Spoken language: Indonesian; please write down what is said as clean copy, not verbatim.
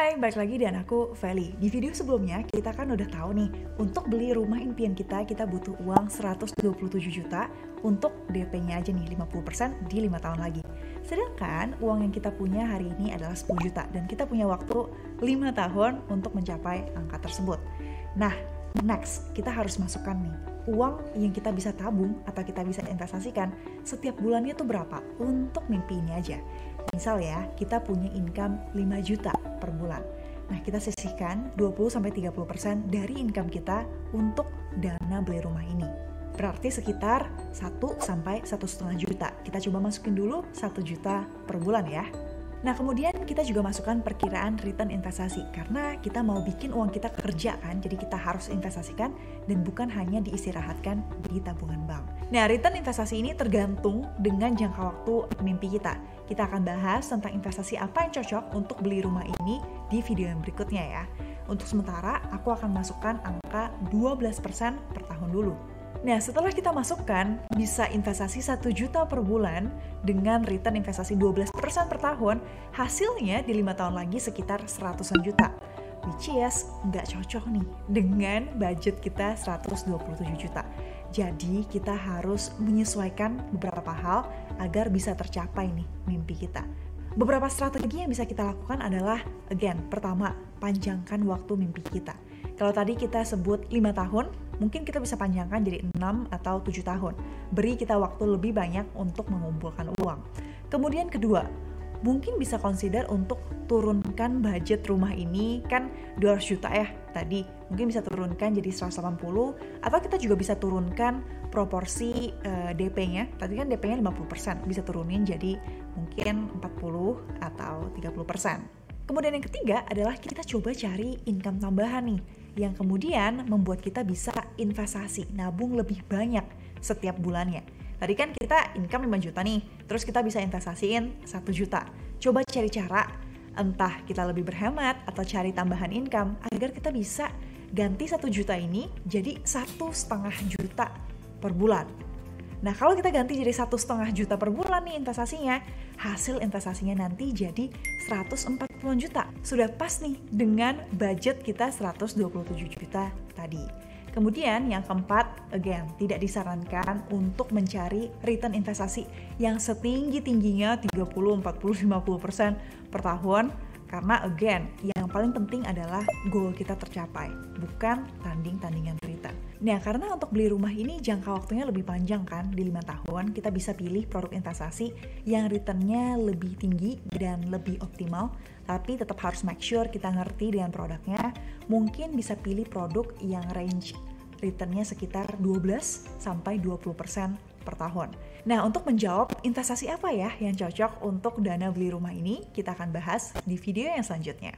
Hai, balik lagi dan aku Feli. Di video sebelumnya kita kan udah tahu nih, untuk beli rumah impian kita butuh uang 127 juta untuk DP-nya aja nih 50% di 5 tahun lagi. Sedangkan uang yang kita punya hari ini adalah 10 juta dan kita punya waktu 5 tahun untuk mencapai angka tersebut. Nah, next kita harus masukkan nih uang yang kita bisa tabung atau kita bisa investasikan setiap bulannya tuh berapa untuk mimpi ini aja. Misal ya, kita punya income 5 juta per bulan. Nah, kita sisihkan 20-30% dari income kita untuk dana beli rumah ini. Berarti sekitar 1-1,5 juta. Kita coba masukin dulu 1 juta per bulan ya. Nah, kemudian kita juga masukkan perkiraan return investasi karena kita mau bikin uang kita kerja kan, jadi kita harus investasikan dan bukan hanya diistirahatkan di tabungan bank. Nah, return investasi ini tergantung dengan jangka waktu mimpi kita. Kita akan bahas tentang investasi apa yang cocok untuk beli rumah ini di video yang berikutnya ya. Untuk sementara, aku akan masukkan angka 12% per tahun dulu. Nah, setelah kita masukkan, bisa investasi 1 juta per bulan dengan return investasi 12% per tahun, hasilnya di 5 tahun lagi sekitar 100-an juta. Which is nggak cocok nih dengan budget kita 127 juta. Jadi kita harus menyesuaikan beberapa hal agar bisa tercapai nih mimpi kita. Beberapa strategi yang bisa kita lakukan adalah, again, pertama, panjangkan waktu mimpi kita. Kalau tadi kita sebut 5 tahun, mungkin kita bisa panjangkan jadi 6 atau 7 tahun. Beri kita waktu lebih banyak untuk mengumpulkan uang. Kemudian kedua, mungkin bisa consider untuk turunkan budget rumah ini, kan 200 juta ya tadi. Mungkin bisa turunkan jadi 180, atau kita juga bisa turunkan proporsi DP-nya. Tadi kan DP-nya 50%, bisa turunin jadi mungkin 40 atau 30%. Kemudian yang ketiga adalah kita coba cari income tambahan nih, yang kemudian membuat kita bisa investasi, nabung lebih banyak setiap bulannya. Tadi kan kita income 5 juta nih, terus kita bisa investasiin 1 juta. Coba cari cara, entah kita lebih berhemat atau cari tambahan income, agar kita bisa ganti 1 juta ini jadi 1,5 juta per bulan. Nah, kalau kita ganti jadi 1,5 juta per bulan nih investasinya, hasil investasinya nanti jadi 140 juta. Sudah pas nih dengan budget kita 127 juta tadi. Kemudian yang keempat, again, tidak disarankan untuk mencari return investasi yang setinggi-tingginya 30, 40, 50% per tahun. Karena again, yang paling penting adalah goal kita tercapai, bukan tanding-tandingan return. Nah, karena untuk beli rumah ini jangka waktunya lebih panjang kan, di 5 tahun, kita bisa pilih produk investasi yang returnnya lebih tinggi dan lebih optimal, tapi tetap harus make sure kita ngerti dengan produknya. Mungkin bisa pilih produk yang range returnnya sekitar 12-20% per tahun. Nah, untuk menjawab investasi apa ya yang cocok untuk dana beli rumah ini, kita akan bahas di video yang selanjutnya.